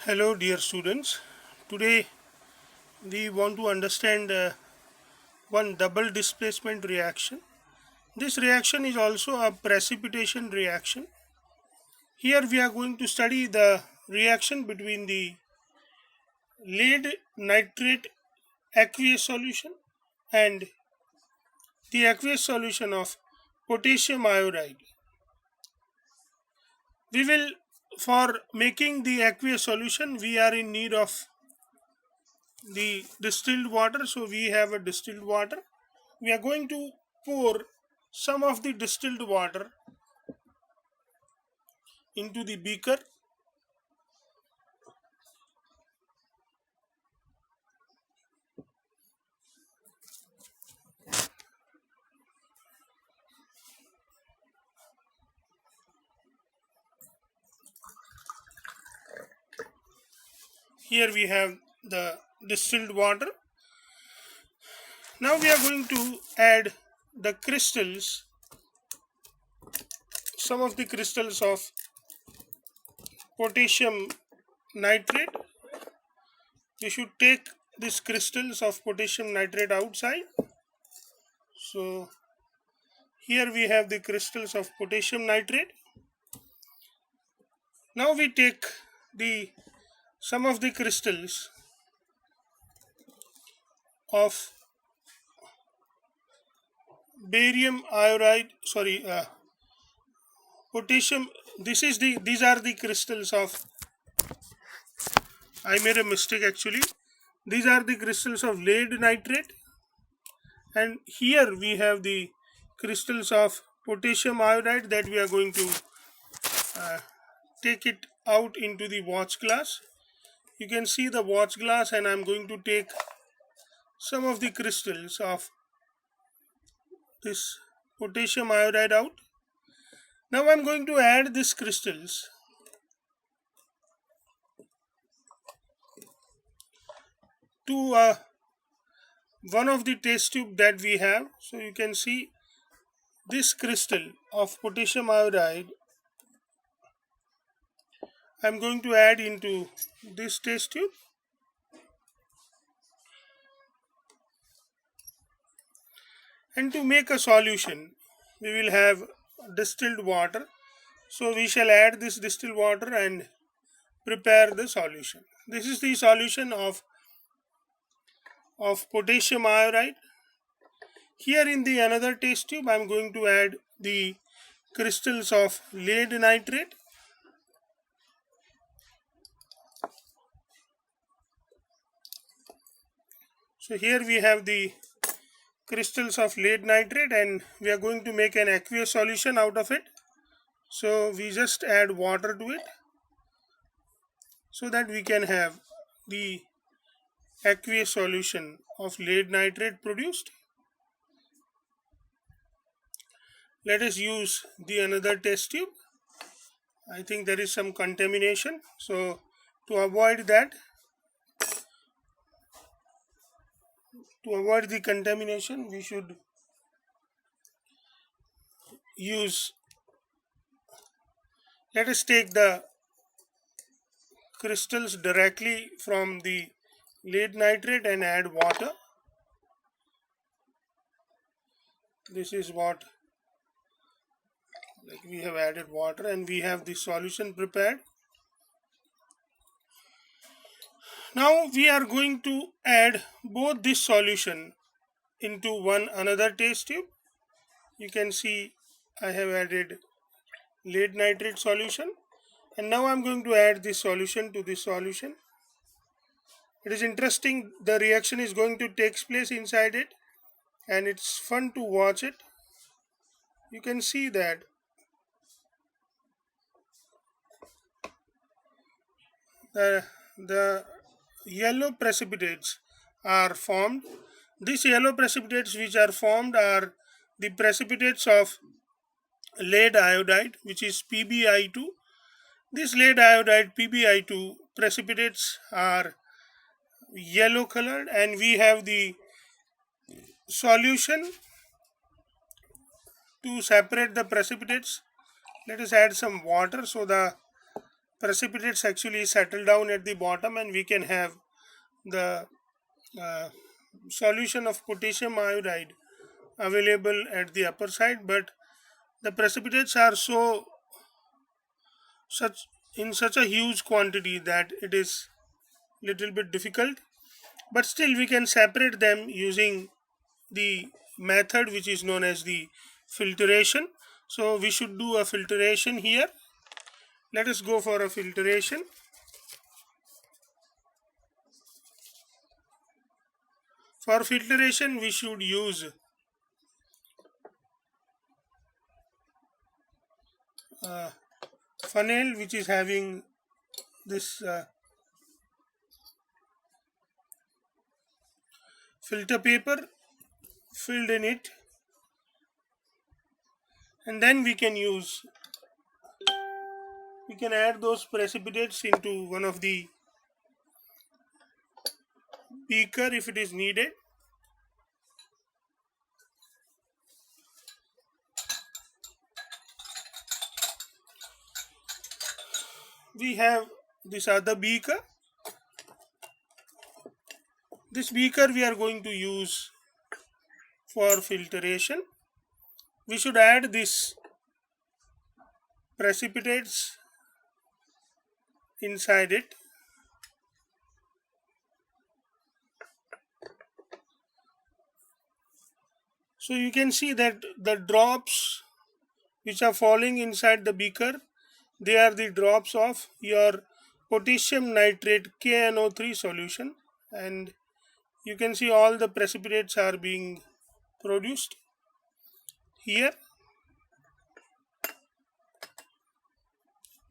Hello dear students. Today we want to understand one double displacement reaction. This reaction is also a precipitation reaction. Here we are going to study the reaction between the lead nitrate aqueous solution and the aqueous solution of potassium iodide. We will, for making the aqueous solution, we are in need of the distilled water. So we have a distilled water. We are going to pour some of the distilled water into the beaker. Here we have the distilled water. Now we are going to add the crystals, some of the crystals of potassium nitrate. We should take these crystals of potassium nitrate outside. So here we have the crystals of potassium nitrate. Now we take some of the crystals of barium iodide, potassium. These are the crystals of, I made a mistake actually. These are the crystals of lead nitrate, and here we have the crystals of potassium iodide that we are going to take it out into the watch glass. You can see the watch glass, and I'm going to take some of the crystals of this potassium iodide out. Now I'm going to add these crystals to one of the test tube that we have. So you can see this crystal of potassium iodide I'm going to add into this test tube. And to make a solution, we will have distilled water. So we shall add this distilled water and prepare the solution. This is the solution of potassium iodide. Here in the another test tube, I am going to add the crystals of lead nitrate. So here we have the crystals of lead nitrate, and we are going to make an aqueous solution out of it. So we just add water to it so that we can have the aqueous solution of lead nitrate produced. Let us use the another test tube. I think there is some contamination, so to avoid the contamination, we should let us take the crystals directly from the lead nitrate and add water. This is what, like, we have added water and we have the solution prepared. Now we are going to add both this solution into one another test tube. You can see I have added lead nitrate solution, and now I'm going to add this solution to this solution. It is interesting, the reaction is going to take place inside it, and it's fun to watch it. You can see that the yellow precipitates are formed. These yellow precipitates which are formed are the precipitates of lead iodide, which is PbI2. This lead iodide PbI2 precipitates are yellow colored, and we have the solution to separate the precipitates. Let us add some water so the precipitates actually settle down at the bottom, and we can have the uh, solution of potassium iodide available at the upper side. But the precipitates are such in such a huge quantity that it is little bit difficult, but still we can separate them using the method which is known as the filtration. So we should do a filtration here. Let us go for a filtration. For filtration we should use a funnel which is having this filter paper filled in it, and then we can add those precipitates into one of the beaker if it is needed. We have this other beaker. This beaker we are going to use for filtration. We should add this precipitates inside it. So you can see that the drops which are falling inside the beaker, they are the drops of your potassium nitrate KNO3 solution, and you can see all the precipitates are being produced here.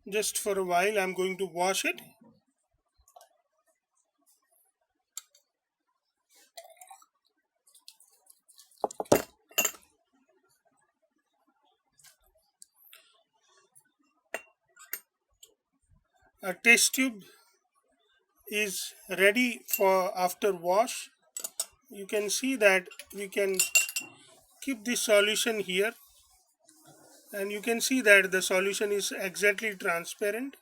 Just for a while I'm going to wash it. A test tube is ready for after wash. You can see that we can keep this solution here, and you can see that the solution is exactly transparent,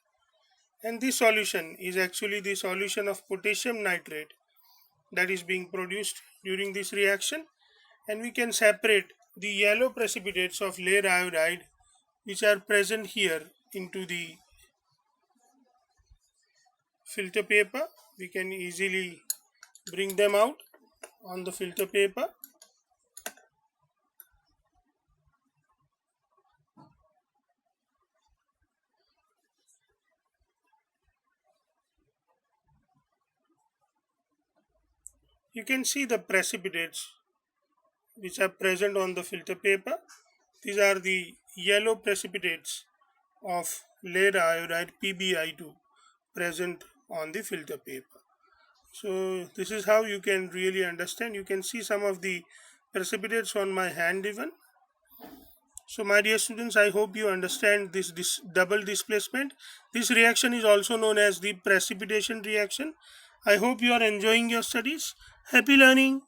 and this solution is actually the solution of potassium nitrate that is being produced during this reaction. And we can separate the yellow precipitates of lead iodide which are present here into the filter paper. We can easily bring them out on the filter paper. You can see the precipitates which are present on the filter paper. These are the yellow precipitates of lead iodide PbI2 present on the filter paper. So this is how you can really understand. You can see some of the precipitates on my hand even. So my dear students, I hope you understand this double displacement. This reaction is also known as the precipitation reaction. I hope you are enjoying your studies. Happy learning.